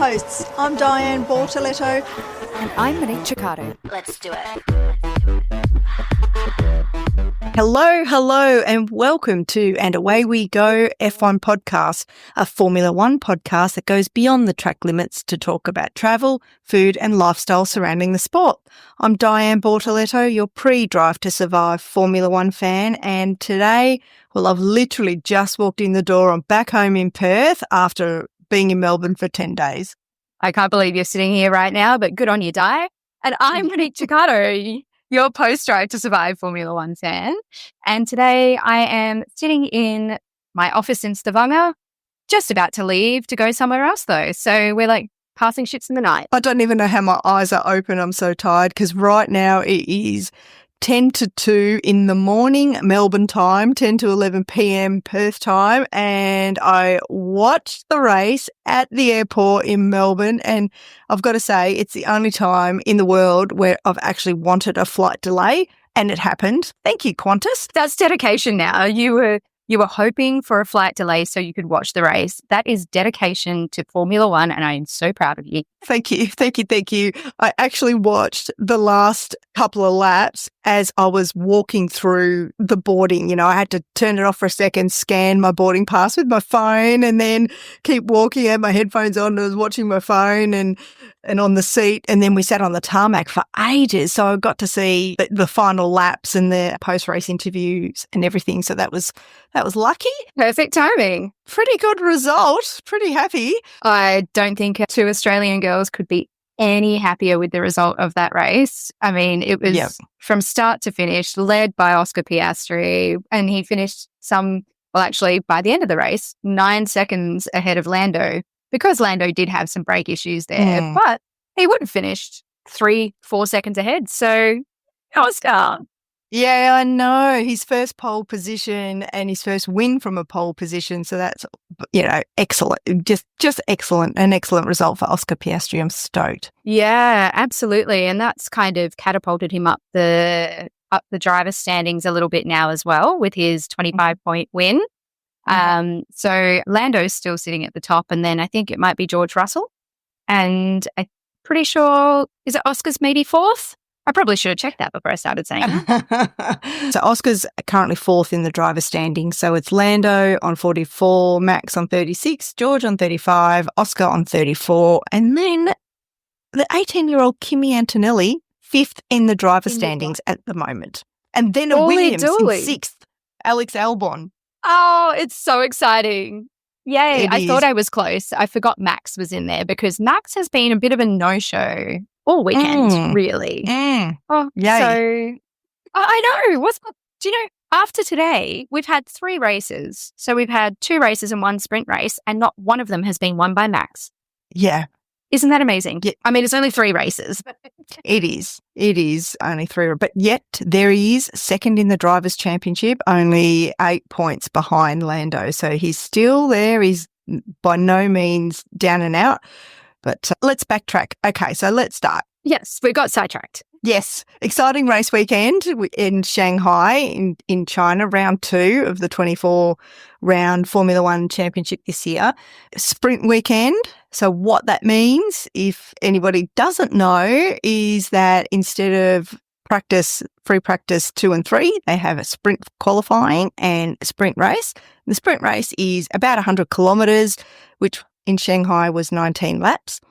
hosts. I'm Diane Bortoletto. And I'm Monique. Let's do it. Hello, and welcome to And Away We Go F1 podcast, a Formula One podcast that goes beyond the track limits to talk about travel, food and lifestyle surrounding the sport. I'm Diane Bortoletto, your pre-Drive to Survive Formula One fan, and today, well, I've literally just walked in the door. I'm back home in Perth after being in Melbourne for 10 days. I can't believe you're sitting here right now, but good on you, Di. And I'm Monique Ciccato, your post-Drive to Survive Formula One fan. And today I am sitting in my office in Stavanger, just about to leave to go somewhere else though. So we're like passing ships in the night. I don't even know how my eyes are open. I'm so tired because right now it is 10 to 2 in the morning, Melbourne time, 10 to 11 p.m. Perth time. And I watched the race at the airport in Melbourne. And I've got to say, it's the only time in the world where I've actually wanted a flight delay. And it happened. Thank you, Qantas. That's dedication now. You were hoping for a flight delay so you could watch the race. That is dedication to Formula One, and I am so proud of you. Thank you. I actually watched the last couple of laps as I was walking through the boarding. You know, I had to turn it off for a second, scan my boarding pass with my phone, and then keep walking. I had my headphones on, and I was watching my phone and on the seat. And then we sat on the tarmac for ages. So I got to see the final laps and the post-race interviews and everything. So that was lucky. Perfect timing. Pretty good result. Pretty happy. I don't think two Australian girls could be any happier with the result of that race. I mean, it was from start to finish led by Oscar Piastri, and he finished by the end of the race, 9 seconds ahead of Lando, because Lando did have some brake issues there, but he would have finished 3-4 seconds ahead. So, Oscar. Yeah, I know. His first pole position and his first win from a pole position. So that's, excellent. Just excellent. An excellent result for Oscar Piastri. I'm stoked. Yeah, absolutely. And that's kind of catapulted him up the driver's standings a little bit now as well with his 25-point win. So Lando's still sitting at the top, and then I think it might be George Russell. And I'm pretty sure, is it Oscar's maybe fourth? I probably should have checked that before I started saying that. So Oscar's currently fourth in the driver standing. So it's Lando on 44, Max on 36, George on 35, Oscar on 34, and then the 18-year-old Kimi Antonelli, fifth in the driver standings at the moment. And then a Williams in sixth, Alex Albon. Oh, it's so exciting. Yay. I thought I was close. I forgot Max was in there because Max has been a bit of a no-show all weekend, really. Oh, yay. So I know. Do you know, after today, we've had 3 races. So we've had 2 races and 1 sprint race, and not one of them has been won by Max. Yeah. Isn't that amazing? Yeah. I mean, it's only 3 races. It is only 3, but yet there he is, second in the Drivers' Championship, only 8 points behind Lando. So he's still there. He's by no means down and out. But let's backtrack. Okay, so let's start. Yes, we got sidetracked. Yes, exciting race weekend in Shanghai in China, round 2 of the 24-round Formula One Championship this year. Sprint weekend. So what that means, if anybody doesn't know, is that instead of free practice 2 and 3, they have a sprint qualifying and a sprint race. The sprint race is about 100 kilometres, which in Shanghai was 19 laps.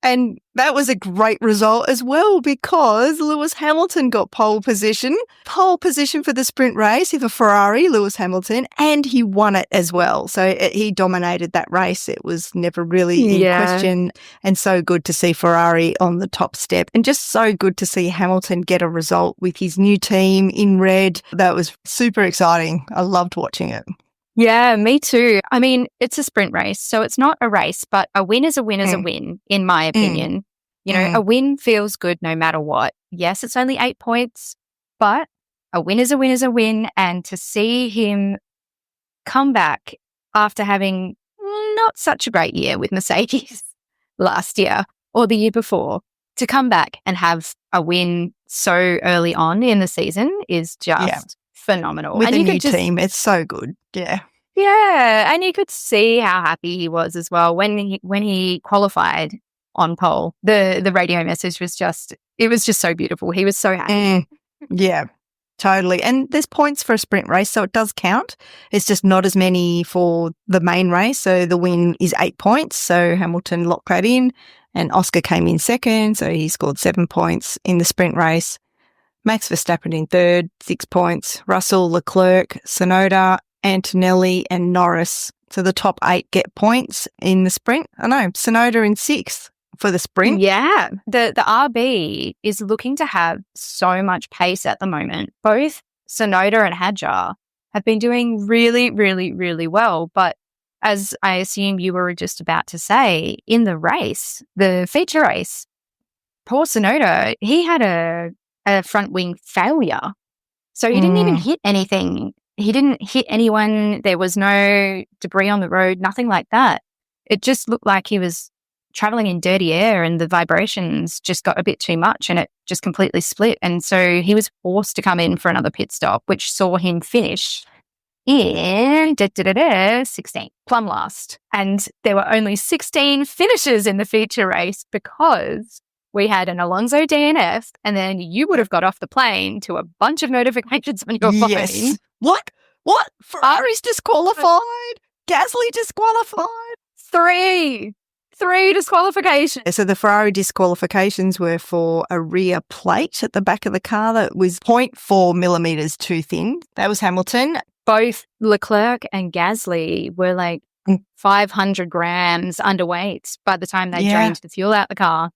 And that was a great result as well because Lewis Hamilton got pole position for the sprint race with a Ferrari, Lewis Hamilton, and he won it as well. So he dominated that race. It was never really in question, and so good to see Ferrari on the top step, and just so good to see Hamilton get a result with his new team in red. That was super exciting. I loved watching it. Yeah, me too. I mean, it's a sprint race, so it's not a race, but a win is a win is a win, in my opinion. You know, a win feels good no matter what. Yes, it's only 8 points, but a win is a win is a win. And to see him come back after having not such a great year with Mercedes last year or the year before, to come back and have a win so early on in the season is just phenomenal. With a new team, it's so good. Yeah. Yeah, and you could see how happy he was as well when he qualified. on pole. The radio message was just so beautiful. He was so happy. Yeah, totally. And there's points for a sprint race, so it does count. It's just not as many for the main race. So the win is 8 points. So Hamilton locked that in, and Oscar came in second. So he scored 7 points in the sprint race. Max Verstappen in third, 6 points. Russell, Leclerc, Tsunoda, Antonelli and Norris. So the top 8 get points in the sprint. I know, Tsunoda in 6th for the sprint. Yeah. The RB is looking to have so much pace at the moment. Both Tsunoda and Hadjar have been doing really, really, really well. But as I assume you were just about to say, in the race, the feature race, poor Tsunoda, he had a front wing failure. So he didn't even hit anything. He didn't hit anyone. There was no debris on the road, nothing like that. It just looked like he was traveling in dirty air and the vibrations just got a bit too much and it just completely split. And so he was forced to come in for another pit stop, which saw him finish in 16, plumb last. And there were only 16 finishes in the feature race because we had an Alonso DNF, and then you would have got off the plane to a bunch of notifications on your phone. Yes. What? Ferrari's disqualified? Gasly disqualified? 3 disqualifications. So the Ferrari disqualifications were for a rear plate at the back of the car that was 0.4 millimeters too thin. That was Hamilton. Both Leclerc and Gasly were like 500 grams underweight by the time they drained the fuel out the car.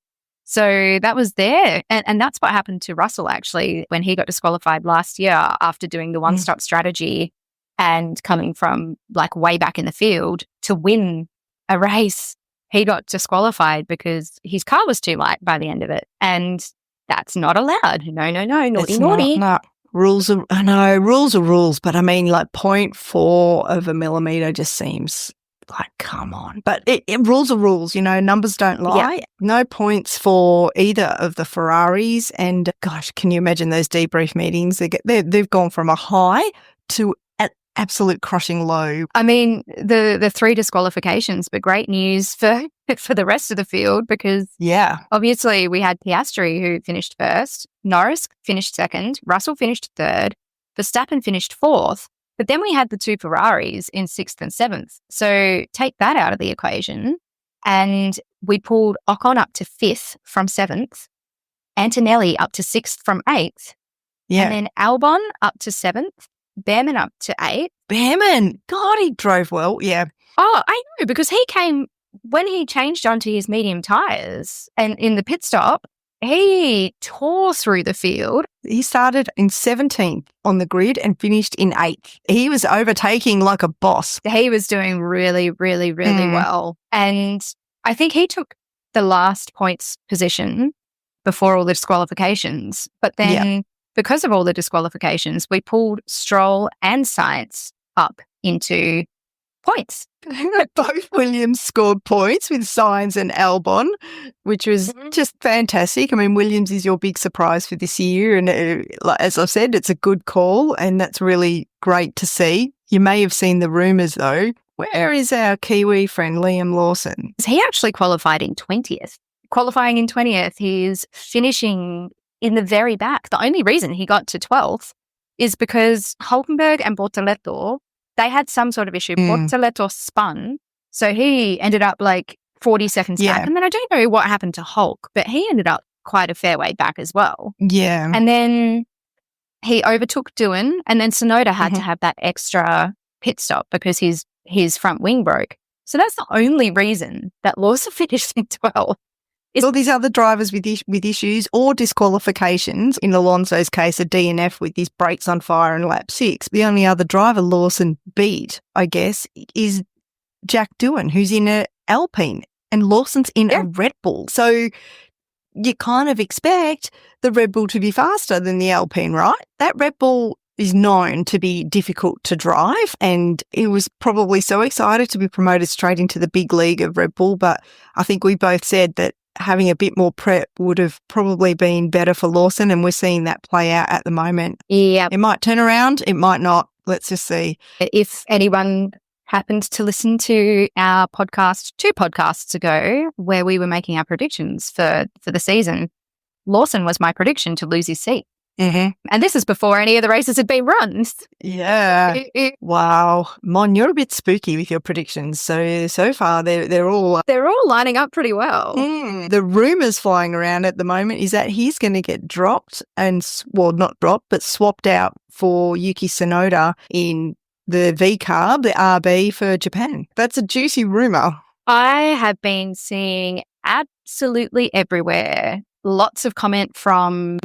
So that was there. And that's what happened to Russell, actually, when he got disqualified last year after doing the one-stop strategy and coming from like way back in the field to win a race. He got disqualified because his car was too light by the end of it. And that's not allowed. No, naughty. No. Rules are rules, but I mean, like 0.4 of a millimeter just seems like, come on. But rules are rules, numbers don't lie. Yeah. No points for either of the Ferraris. And gosh, can you imagine those debrief meetings? They've gone from a high to an absolute crushing low. I mean, the 3 disqualifications, but great news for the rest of the field because obviously we had Piastri who finished first, Norris finished second, Russell finished third, Verstappen finished 4th. But then we had the 2 Ferraris in 6th and 7th. So take that out of the equation. And we pulled Ocon up to 5th from 7th, Antonelli up to 6th from 8th, and then Albon up to 7th, Behrman up to 8th. Behrman, God, he drove well, yeah. Oh, I know, because he came, when he changed onto his medium tyres and in the pit stop, he tore through the field. He started in 17th on the grid and finished in 8th. He was overtaking like a boss. He was doing really, really, really well. And I think he took the last points position before all the disqualifications. But then because of all the disqualifications, we pulled Stroll and Sainz up into points. Both Williams scored points with Sainz and Albon, which was just fantastic. I mean, Williams is your big surprise for this year. And as I've said, it's a good call and that's really great to see. You may have seen the rumours though. Where is our Kiwi friend Liam Lawson? He actually qualified in 20th. Qualifying in 20th, he's finishing in the very back. The only reason he got to 12th is because Hulkenberg and Bortoleto, they had some sort of issue. Bortoleto spun, so he ended up like 40 seconds back. And then I don't know what happened to Hulk, but he ended up quite a fair way back as well. Yeah. And then he overtook Doohan, and then Tsunoda had to have that extra pit stop because his front wing broke. So that's the only reason that Lawson finished in 12th. All these other drivers with issues or disqualifications, in Alonso's case, a DNF with his brakes on fire in lap 6. The only other driver Lawson beat, I guess, is Jack Doohan, who's in an Alpine, and Lawson's in a Red Bull. So you kind of expect the Red Bull to be faster than the Alpine, right? That Red Bull is known to be difficult to drive, and he was probably so excited to be promoted straight into the big league of Red Bull. But I think we both said that having a bit more prep would have probably been better for Lawson, and we're seeing that play out at the moment. Yeah. It might turn around, it might not. Let's just see. If anyone happened to listen to our podcast 2 podcasts ago where we were making our predictions for the season, Lawson was my prediction to lose his seat. Mm-hmm. And this is before any of the races had been run. Yeah. Wow. Mon, you're a bit spooky with your predictions. So far, they're all lining up pretty well. The rumours flying around at the moment is that he's going to get dropped not dropped, but swapped out for Yuki Tsunoda in the V-Carb, the RB for Japan. That's a juicy rumour. I have been seeing absolutely everywhere lots of comment from,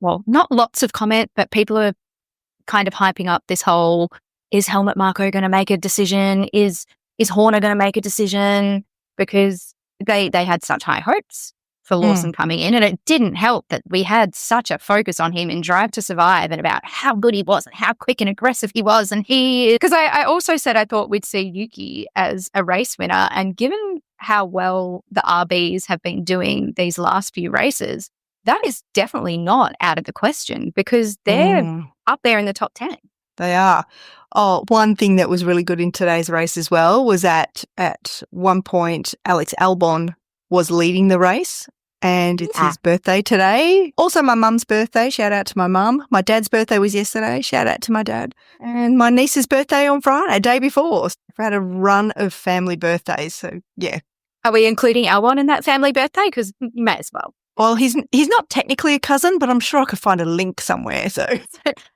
well, not lots of comment, but people are kind of hyping up this whole, is Helmut Marko going to make a decision? Is Horner going to make a decision? Because they had such high hopes for Lawson coming in, and it didn't help that we had such a focus on him in Drive to Survive and about how good he was and how quick and aggressive he was. And because I also said I thought we'd see Yuki as a race winner, and given how well the RBs have been doing these last few races, that is definitely not out of the question because they're up there in the top 10. They are. Oh, one thing that was really good in today's race as well was that at one point Alex Albon was leading the race, and it's his birthday today. Also my mum's birthday. Shout out to my mum. My dad's birthday was yesterday. Shout out to my dad. And my niece's birthday on Friday, day before. So I've had a run of family birthdays. So, yeah. Are we including Albon in that family birthday? Because you may as well. Well, he's not technically a cousin, but I'm sure I could find a link somewhere. So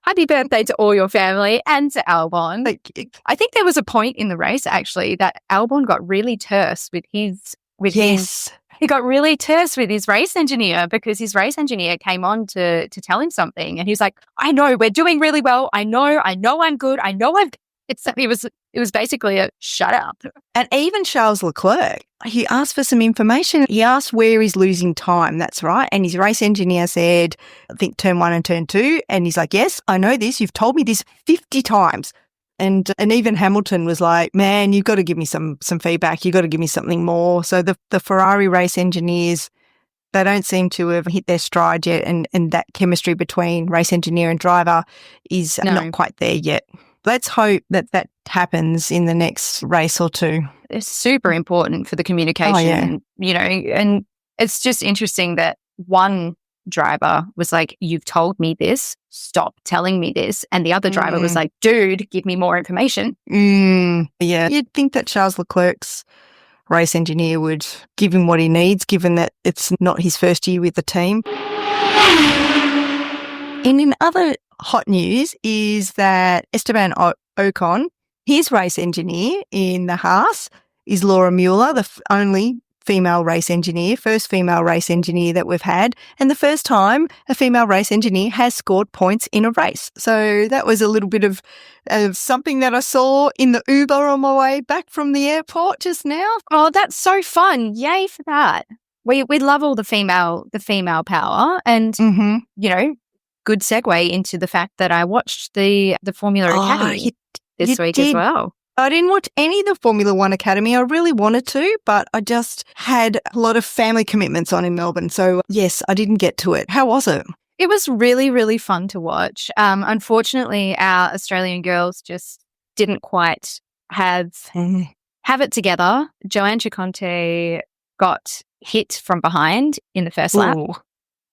happy birthday to all your family and to Albon. Thank you. I think there was a point in the race actually that Albon got really terse with his. He got really terse with his race engineer because his race engineer came on to tell him something, and he's like, "I know we're doing really well. I know I'm good. I know I'm." It was basically a shut up. And even Charles Leclerc, he asked for some information. He asked where he's losing time. That's right. And his race engineer said, I think turn 1 and turn 2. And he's like, yes, I know this. You've told me this 50 times. And even Hamilton was like, man, you've got to give me some feedback. You've got to give me something more. So the Ferrari race engineers, they don't seem to have hit their stride yet. And that chemistry between race engineer and driver is not quite there yet. Let's hope that happens in the next race or two. It's super important for the communication, and it's just interesting that one driver was like, you've told me this, stop telling me this. And the other driver was like, dude, give me more information. Yeah, you'd think that Charles Leclerc's race engineer would give him what he needs, given that it's not his first year with the team. And in other hot news is that Esteban Ocon, his race engineer in the Haas is Laura Mueller, the only female race engineer, first female race engineer that we've had, and the first time a female race engineer has scored points in a race. So that was a little bit of something that I saw in the Uber on my way back from the airport just now. Oh, that's so fun. Yay for that. We love all the female power, and, good segue into the fact that I watched the Formula Academy this week as well. I didn't watch any of the Formula One Academy. I really wanted to, but I just had a lot of family commitments on in Melbourne. So, yes, I didn't get to it. How was it? It was really, really fun to watch. Unfortunately, our Australian girls just didn't quite have it together. Joanne Chiconte got hit from behind in the first lap.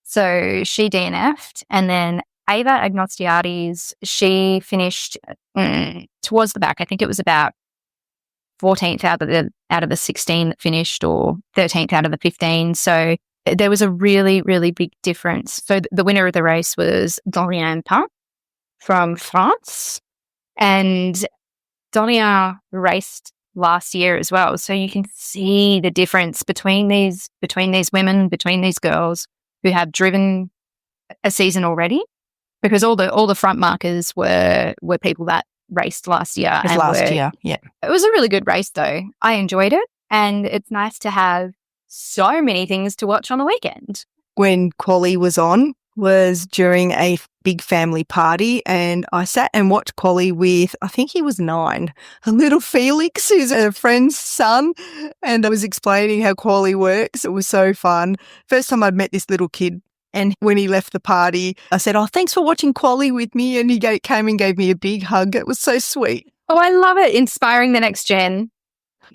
So she DNF'd, and then Ava Agnostiades, she finished towards the back. I think it was about 14th out of the 16 that finished, or 13th out of the 15. So there was a really, really big difference. So the winner of the race was Dorian Pain from France, and Dorian raced last year as well. So you can see the difference between these women, between these girls who have driven a season already, because all the front markers were people that raced last year. Yeah. It was a really good race though. I enjoyed it, and it's nice to have so many things to watch on the weekend. When Quali was during a big family party, and I sat and watched Quali with, I think he was 9, a little Felix, who's a friend's son, and I was explaining how Quali works. It was so fun. First time I'd met this little kid, and when he left the party, I said, oh, thanks for watching Quali with me, and he came and gave me a big hug. It was so sweet. Oh, I love it. Inspiring the next gen.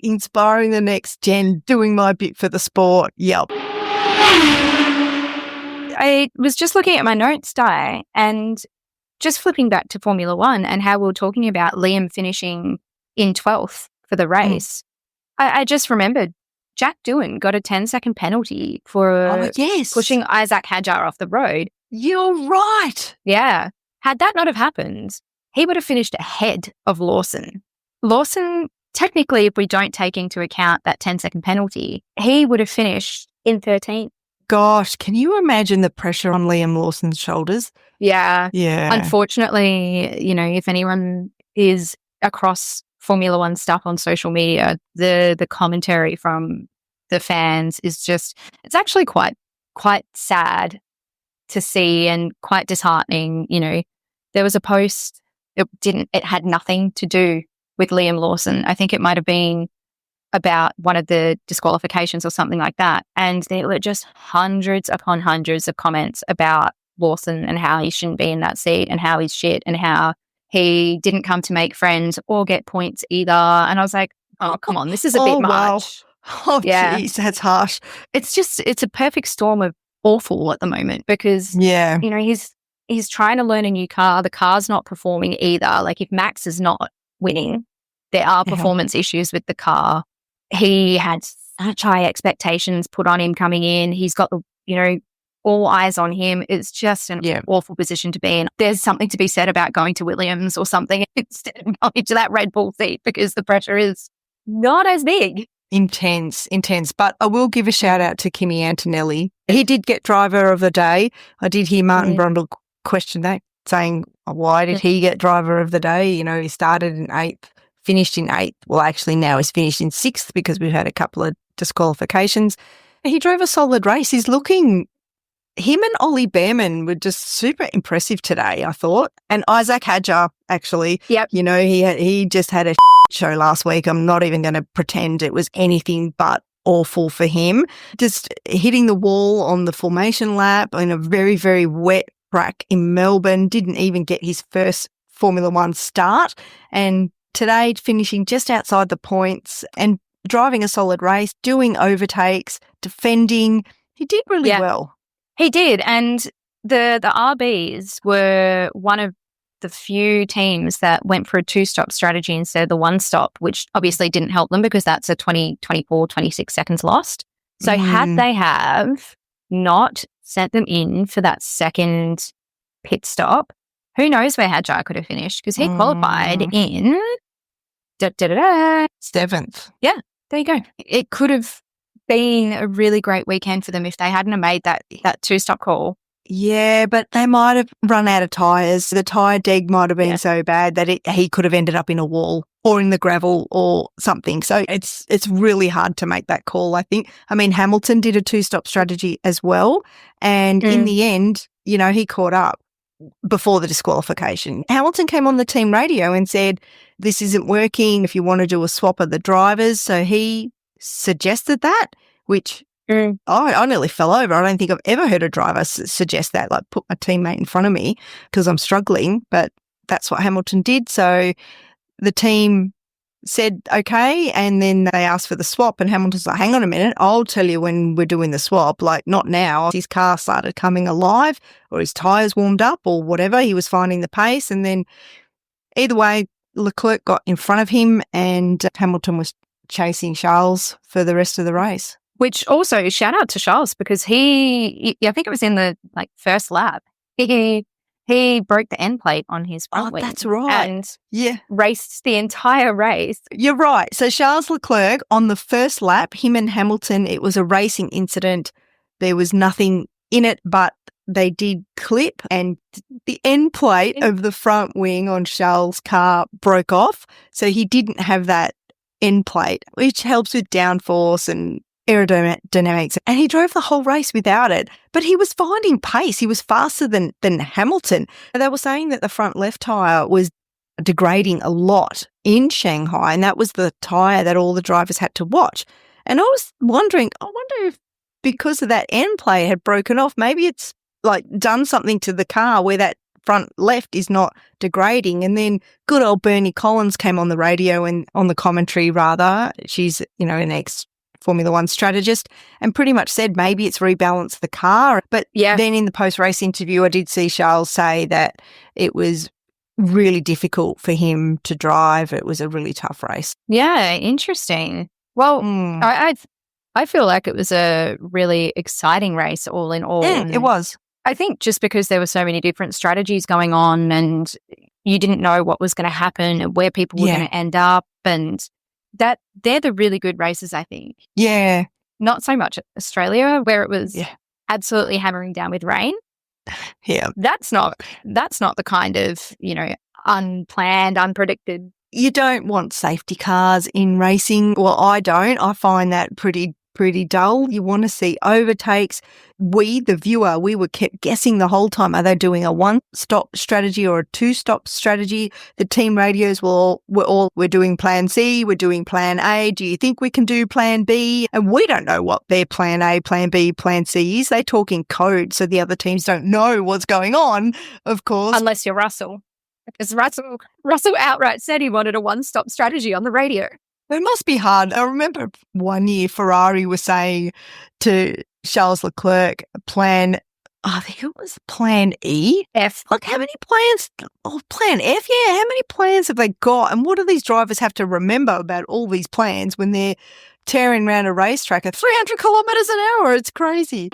Inspiring the next gen, doing my bit for the sport. Yep. I was just looking at my notes, Di, and just flipping back to Formula One and how we were talking about Liam finishing in 12th for the race. I just remembered Jack Doohan got a 10-second penalty for pushing Isaac Hadjar off the road. You're right. Yeah. Had that not have happened, he would have finished ahead of Lawson. Lawson, technically, if we don't take into account that 10-second penalty, he would have finished in 13th. Gosh, can you imagine the pressure on Liam Lawson's shoulders? Yeah. Unfortunately, you know, if anyone is across Formula One stuff on social media, the commentary from the fans is just, it's actually quite sad to see and quite disheartening. You know, there was a post, it had nothing to do with Liam Lawson. I think it might have been about one of the disqualifications or something like that. And there were just hundreds upon hundreds of comments about Lawson and how he shouldn't be in that seat and how he's shit and how he didn't come to make friends or get points either. And I was like, oh, come on, this is a bit much. Oh, jeez, that's harsh. It's a perfect storm of awful at the moment because, you know, he's trying to learn a new car. The car's not performing either. Like if Max is not winning, there are performance issues with the car. He had such high expectations put on him coming in. He's got the, you know, all eyes on him. It's just an awful position to be in. There's something to be said about going to Williams or something instead of going to that Red Bull seat because the pressure is not as big. Intense. But I will give a shout out to Kimi Antonelli. He did get driver of the day. I did hear Martin Brundle question that, saying, why did he get driver of the day? You know, he started in 8th. Finished in 8th. Well, actually, now he's finished in 6th because we've had a couple of disqualifications. He drove a solid race. Him and Ollie Behrman were just super impressive today, I thought. And Isaac Hadjar, actually. Yep. You know, he just had a show last week. I'm not even going to pretend it was anything but awful for him. Just hitting the wall on the formation lap in a very, very wet track in Melbourne. Didn't even get his first Formula One start. And today, finishing just outside the points and driving a solid race, doing overtakes, defending. He did really well. He did. And the RBs were one of the few teams that went for a 2-stop strategy instead of the 1-stop, which obviously didn't help them because that's a 26 seconds lost. So had they have not sent them in for that second pit stop, who knows where Hadjar could have finished because he qualified in 7th. Yeah, there you go. It could have been a really great weekend for them if they hadn't have made that 2-stop call. Yeah, but they might have run out of tyres. The tyre deg might have been so bad that he could have ended up in a wall or in the gravel or something. So it's really hard to make that call, I think. I mean, Hamilton did a 2-stop strategy as well. And in the end, you know, he caught up before the disqualification. Hamilton came on the team radio and said, this isn't working if you want to do a swap of the drivers. So he suggested that, which I nearly fell over. I don't think I've ever heard a driver suggest that, like put my teammate in front of me because I'm struggling, but that's what Hamilton did. So the team said, okay, and then they asked for the swap and Hamilton's like, hang on a minute, I'll tell you when we're doing the swap, like not now. His car started coming alive or his tyres warmed up or whatever. He was finding the pace and then either way, Leclerc got in front of him and Hamilton was chasing Charles for the rest of the race. Which also, shout out to Charles because I think it was in the first lap, he broke the end plate on his front wing. That's right. And raced the entire race. You're right. So Charles Leclerc on the first lap, him and Hamilton, it was a racing incident. There was nothing in it, but they did clip and the end plate of the front wing on Charles' car broke off. So he didn't have that end plate, which helps with downforce and aerodynamics, and he drove the whole race without it, but he was finding pace. He was faster than Hamilton. They were saying that the front left tyre was degrading a lot in Shanghai, and that was the tyre that all the drivers had to watch. And I was wondering, if because of that end plate had broken off, maybe it's like done something to the car where that front left is not degrading. And then good old Bernie Collins came on the radio and on the commentary rather. She's, an ex-Formula One strategist and pretty much said maybe it's rebalanced the car. But then in the post-race interview, I did see Charles say that it was really difficult for him to drive. It was a really tough race. Yeah, interesting. Well, I feel like it was a really exciting race all in all. It was. I think just because there were so many different strategies going on and you didn't know what was going to happen and where people were going to end up, and that they're the really good races, I think. Yeah. Not so much Australia where it was absolutely hammering down with rain. Yeah. That's not the kind of, unplanned, unpredicted. You don't want safety cars in racing. Well, I don't. I find that pretty dull. You want to see overtakes. We, the viewer, we were kept guessing the whole time. Are they doing a one-stop strategy or a two-stop strategy? The team radios we're doing plan C, we're doing plan A. Do you think we can do plan B? And we don't know what their plan A, plan B, plan C is. They talk in code, so the other teams don't know what's going on, of course. Unless you're Russell. Because Russell outright said he wanted a one-stop strategy on the radio. It must be hard. I remember one year Ferrari was saying to Charles Leclerc, I think it was plan E. F. Like, how many plans? Oh, plan F, yeah. How many plans have they got? And what do these drivers have to remember about all these plans when they're tearing around a racetrack at 300 kilometres an hour? It's crazy.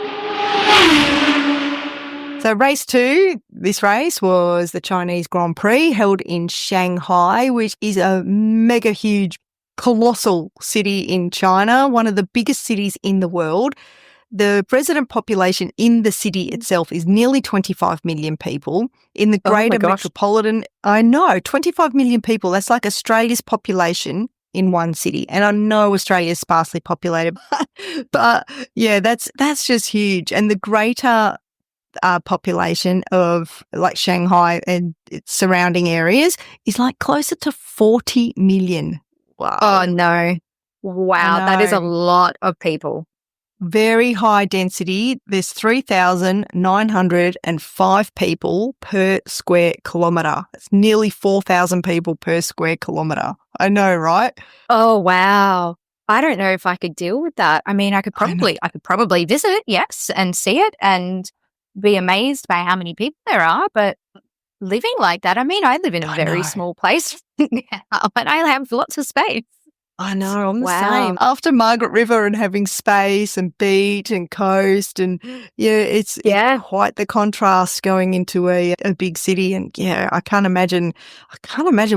So race 2, this race was the Chinese Grand Prix held in Shanghai, which is a mega huge, colossal city in China, one of the biggest cities in the world. The resident population in the city itself is nearly 25 million people. In the greater metropolitan, 25 million people. That's like Australia's population in one city. And I know Australia is sparsely populated, but yeah, that's just huge. And the greater population of like Shanghai and its surrounding areas is like closer to 40 million. Wow. Oh, no. Wow, that is a lot of people. Very high density. There's 3,905 people per square kilometre. It's nearly 4,000 people per square kilometre. I know, right? Oh, wow. I don't know if I could deal with that. I mean, I could probably visit, yes, and see it and be amazed by how many people there are, but living like that, I mean, I live in a very small place now, and I have lots of space. I know, I'm the same. After Margaret River and having space and beach and coast and it's quite the contrast going into a big city. And I can't imagine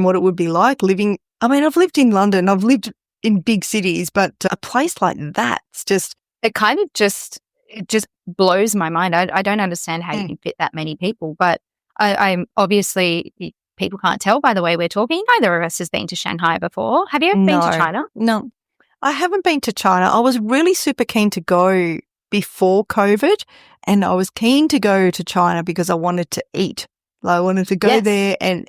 what it would be like living. I mean, I've lived in London, I've lived in big cities, but a place like that's just. It just blows my mind. I don't understand how you can fit that many people, but I'm obviously, people can't tell by the way we're talking. Neither of us has been to Shanghai before. Have you ever been to China? No, I haven't been to China. I was really super keen to go before COVID, and I was keen to go to China because I wanted to eat. I wanted to go there and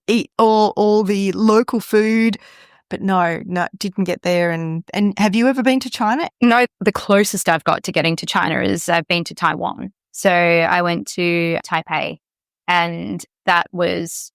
eat all the local food. But no, didn't get there. And have you ever been to China? No, the closest I've got to getting to China is I've been to Taiwan. So I went to Taipei, and that was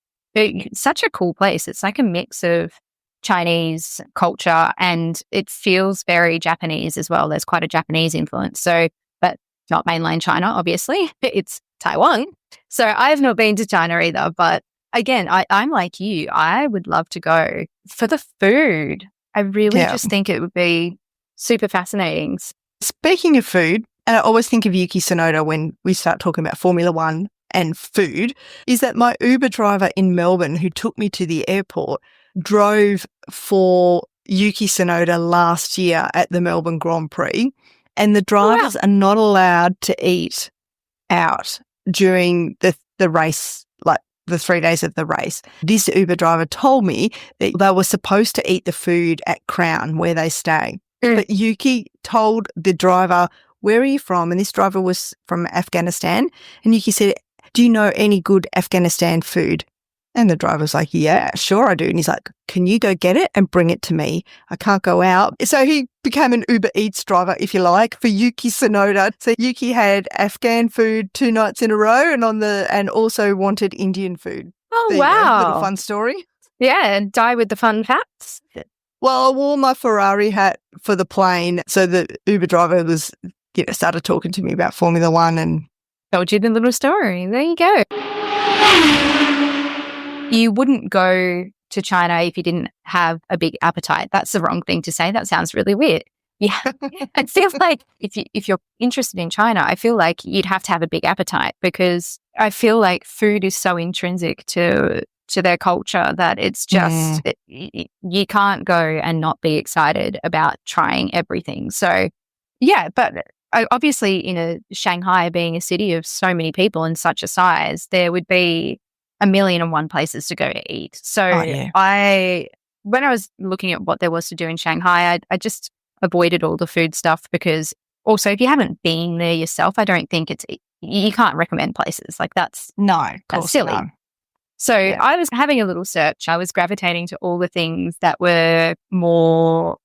such a cool place. It's like a mix of Chinese culture and it feels very Japanese as well. There's quite a Japanese influence. So, but not mainland China, obviously. It's Taiwan. So I've not been to China either, but again, I'm like you. I would love to go for the food. I really just think it would be super fascinating. Speaking of food, and I always think of Yuki Tsunoda when we start talking about Formula One and food, is that my Uber driver in Melbourne who took me to the airport drove for Yuki Tsunoda last year at the Melbourne Grand Prix, and the drivers are not allowed to eat out during the race, like the 3 days of the race. This Uber driver told me that they were supposed to eat the food at Crown where they stay. But Yuki told the driver, "Where are you from?" And this driver was from Afghanistan. And Yuki said, "Do you know any good Afghanistan food?" And the driver's like, yeah, sure I do. And he's like, can you go get it and bring it to me? I can't go out. So he became an Uber Eats driver, if you like, for Yuki Tsunoda. So Yuki had Afghan food 2 nights in a row and also wanted Indian food. Oh, There you go. wow. Little fun story. Yeah, and die with the fun facts. Well, I wore my Ferrari hat for the plane. So the Uber driver started talking to me about Formula One and told you the little story. There you go. You wouldn't go to China if you didn't have a big appetite. That's the wrong thing to say. That sounds really weird. Yeah, I feel like if you're interested in China, I feel like you'd have to have a big appetite, because I feel like food is so intrinsic to their culture that it's just you can't go and not be excited about trying everything. So yeah, but obviously in Shanghai being a city of so many people and such a size, there would be 1,000,001 places to go to eat. So when I was looking at what there was to do in Shanghai, I just avoided all the food stuff, because also if you haven't been there yourself, I don't think you can't recommend places like that's silly. No. So I was having a little search. I was gravitating to all the things that were more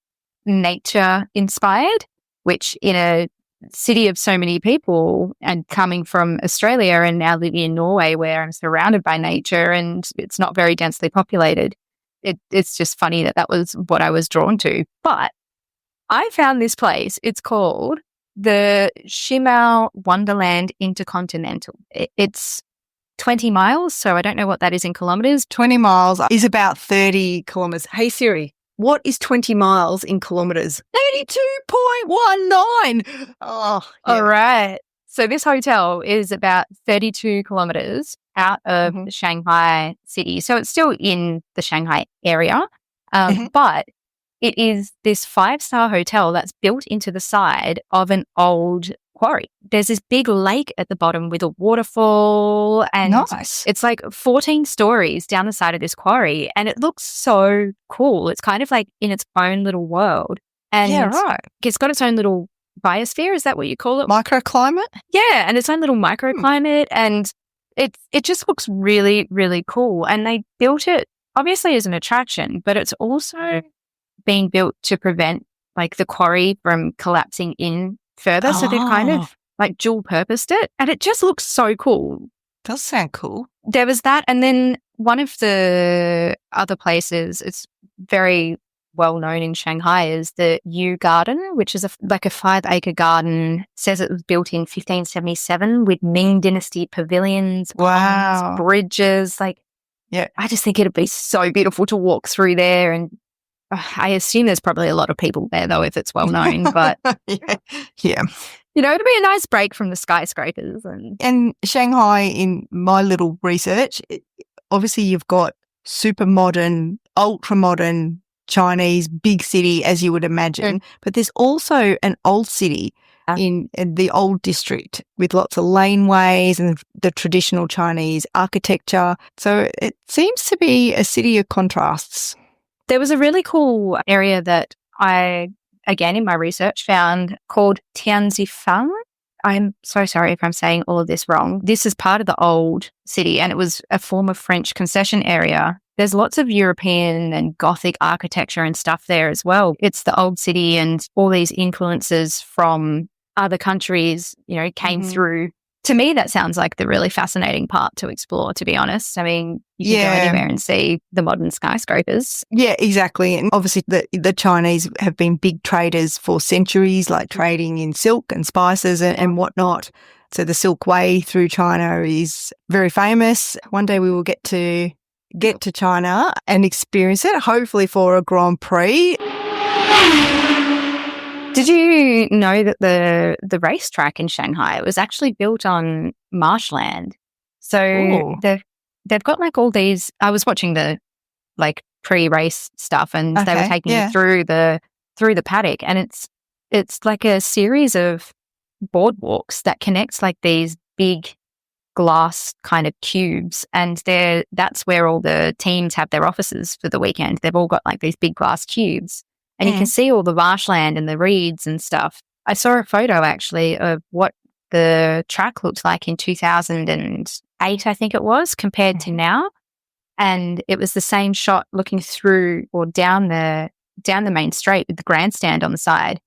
nature inspired, which in a city of so many people, and coming from Australia and now living in Norway where I'm surrounded by nature and it's not very densely populated, it's just funny that was what I was drawn to. But I found this place. It's called the Shimao Wonderland Intercontinental. It's 20 miles, so I don't know what that is in kilometres. 20 miles is about 30 kilometres. Hey Siri, what is 20 miles in kilometres? 82.19. Oh, yeah. All right. So this hotel is about 32 kilometres out of Shanghai city. So it's still in the Shanghai area, but it is this 5-star hotel that's built into the side of an old quarry. There's this big lake at the bottom with a waterfall, and it's like 14 stories down the side of this quarry, and it looks so cool. It's kind of like in its own little world. And it's got its own little biosphere. Is that what you call it? Microclimate? Yeah, and its own little microclimate, and it just looks really, really cool. And they built it obviously as an attraction, but it's also being built to prevent like the quarry from collapsing in further. So they've kind of like dual purposed it, and it just looks so cool. Does sound cool. There was that, and then one of the other places, it's very well known in Shanghai, is the Yu Garden, which is like a 5-acre garden. It says it was built in 1577 with Ming Dynasty pavilions, ponds, bridges. Like, I just think it'd be so beautiful to walk through there. And I assume there's probably a lot of people there, though, if it's well known. But yeah, you know, it'd be a nice break from the skyscrapers. And Shanghai, in my little research, obviously you've got super modern, ultra modern Chinese big city, as you would imagine, but there's also an old city in the old district with lots of laneways and the traditional Chinese architecture. So it seems to be a city of contrasts. There was a really cool area that I, again, in my research found called Tianzifang. I'm so sorry if I'm saying all of this wrong. This is part of the old city, and it was a former French concession area. There's lots of European and Gothic architecture and stuff there as well. It's the old city, and all these influences from other countries, you know, came through. To me, that sounds like the really fascinating part to explore, to be honest. I mean, you can go anywhere and see the modern skyscrapers. Yeah, exactly. And obviously the Chinese have been big traders for centuries, like trading in silk and spices and whatnot. So the Silk Way through China is very famous. One day we will get to China and experience it, hopefully for a Grand Prix. Did you know that the racetrack in Shanghai was actually built on marshland? So they've got like all these. I was watching the like pre-race stuff, and they were taking you through the paddock, and it's like a series of boardwalks that connects like these big glass kind of cubes, and that's where all the teams have their offices for the weekend. They've all got like these big glass cubes. And you can see all the marshland and the reeds and stuff. I saw a photo actually of what the track looked like in 2008, I think it was, compared to now. And it was the same shot looking through or down the main straight with the grandstand on the side.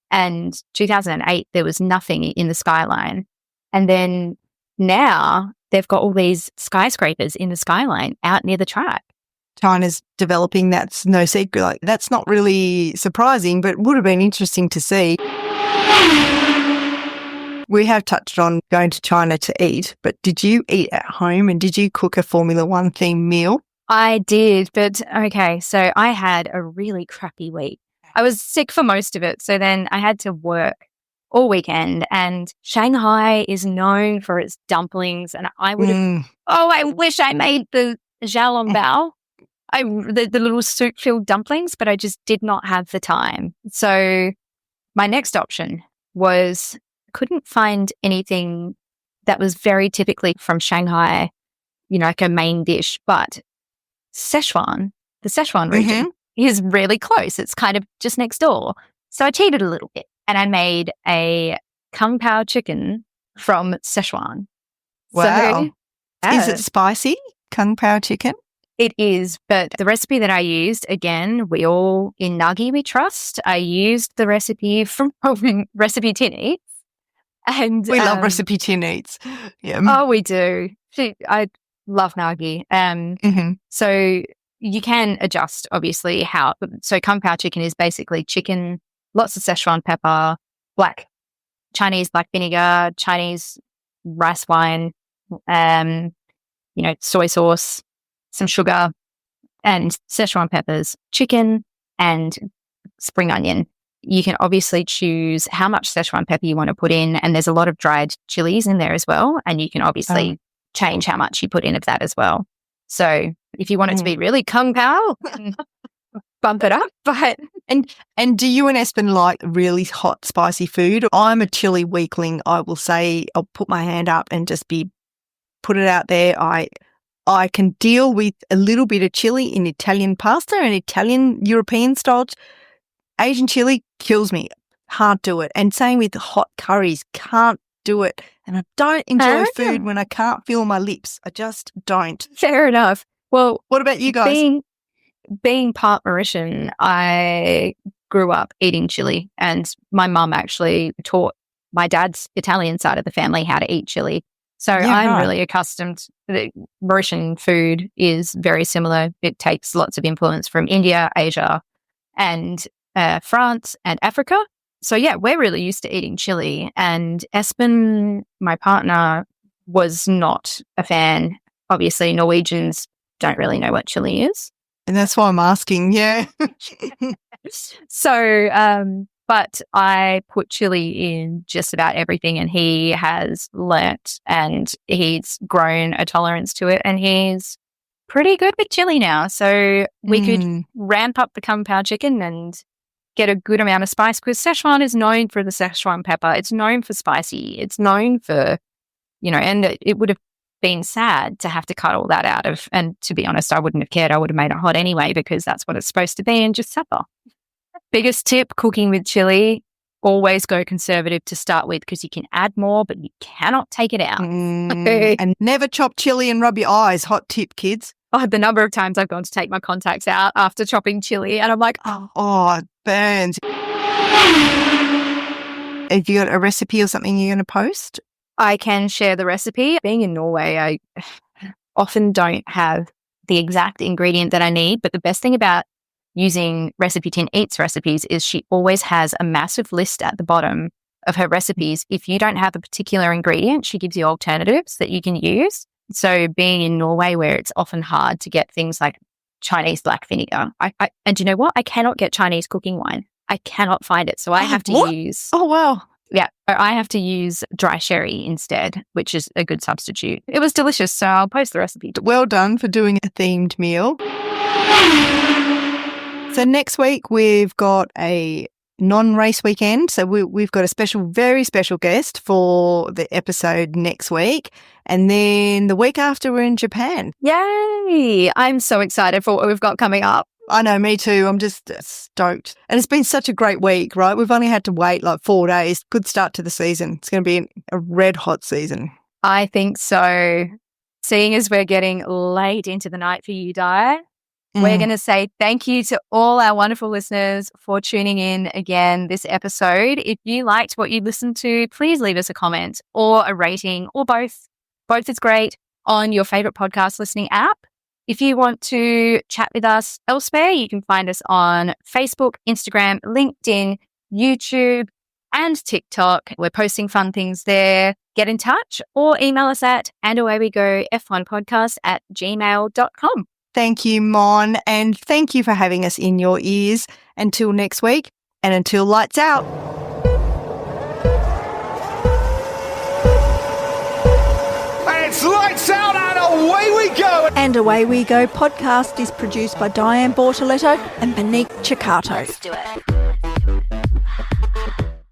And 2008, there was nothing in the skyline. And then now they've got all these skyscrapers in the skyline out near the track. China's developing, that's no secret. Like, that's not really surprising, but would have been interesting to see. We have touched on going to China to eat, but did you eat at home and did you cook a Formula One themed meal? I did, but okay, so I had a really crappy week. I was sick for most of it, so then I had to work all weekend, and Shanghai is known for its dumplings, and I would have, I wish I made the xiaolongbao, the little soup-filled dumplings, but I just did not have the time. So my next option was, couldn't find anything that was very typically from Shanghai, like a main dish, but Sichuan, the Sichuan region, is really close. It's kind of just next door. So I cheated a little bit and I made a kung pao chicken from Sichuan. Wow. So, is it spicy, kung pao chicken? It is, but the recipe that I used, again, we all in Nagi we trust. I used the recipe from Recipe Tin Eats. And we love Recipe Tin Eats. Yeah. Oh, we do. I love Nagi. So you can adjust, obviously, so kung pao chicken is basically chicken, lots of Szechuan pepper, Chinese black vinegar, Chinese rice wine, soy sauce, some sugar, and Szechuan peppers, chicken, and spring onion. You can obviously choose how much Szechuan pepper you want to put in, and there's a lot of dried chilies in there as well, and you can obviously change how much you put in of that as well. So if you want it to be really kung pao, bump it up. But and do you and Espen like really hot, spicy food? I'm a chili weakling. I will say, I'll put my hand up and just put it out there. I can deal with a little bit of chili in Italian pasta and Italian European style. Asian chili kills me. Can't do it. And same with hot curries. Can't do it. And I don't enjoy food when I can't feel my lips. I just don't. Fair enough. Well, what about you guys? Being part Mauritian, I grew up eating chili, and my mum actually taught my dad's Italian side of the family how to eat chili. So I'm really accustomed. The Mauritian food is very similar. It takes lots of influence from India, Asia, and France and Africa. So yeah, we're really used to eating chili. And Espen, my partner, was not a fan. Obviously, Norwegians don't really know what chili is. And that's why I'm asking, yeah. So, but I put chili in just about everything, and he has learnt and he's grown a tolerance to it, and he's pretty good with chili now. So we could ramp up the kung pao chicken and get a good amount of spice, because Szechuan is known for the Szechuan pepper. It's known for spicy. It's known for, and it would have been sad to have to cut all that out of. And to be honest, I wouldn't have cared. I would have made it hot anyway, because that's what it's supposed to be, and just suffer. Biggest tip, cooking with chili, always go conservative to start with, because you can add more, but you cannot take it out. And never chop chili and rub your eyes. Hot tip, kids. Oh, the number of times I've gone to take my contacts out after chopping chili, and I'm like, it burns. Have you got a recipe or something you're going to post? I can share the recipe. Being in Norway, I often don't have the exact ingredient that I need, but the best thing about using Recipe Tin Eats recipes is she always has a massive list at the bottom of her recipes. If you don't have a particular ingredient, she gives you alternatives that you can use. So being in Norway, where it's often hard to get things like Chinese black vinegar, and you know what? I cannot get Chinese cooking wine. I cannot find it. So I have to use... Oh, wow. Yeah, I have to use dry sherry instead, which is a good substitute. It was delicious, so I'll post the recipe. Well done for doing a themed meal. So next week we've got a non-race weekend. So we've got a very special guest for the episode next week. And then the week after we're in Japan. Yay! I'm so excited for what we've got coming up. I know, me too. I'm just stoked. And it's been such a great week, right? We've only had to wait like 4 days. Good start to the season. It's going to be a red hot season. I think so. seeing as we're getting late into the night for you, Di, we're going to say thank you to all our wonderful listeners for tuning in again this episode. If you liked what you listened to, please leave us a comment or a rating or both. Both is great on your favorite podcast listening app. If you want to chat with us elsewhere, you can find us on Facebook, Instagram, LinkedIn, YouTube, and TikTok. We're posting fun things there. Get in touch or email us at andawaywegof1podcast@gmail.com. Thank you, Mon, and thank you for having us in your ears. Until next week, and until lights out. It's lights out and away we go! And Away We Go podcast is produced by Diane Bortoletto and Monique Ciccato. Let's do it.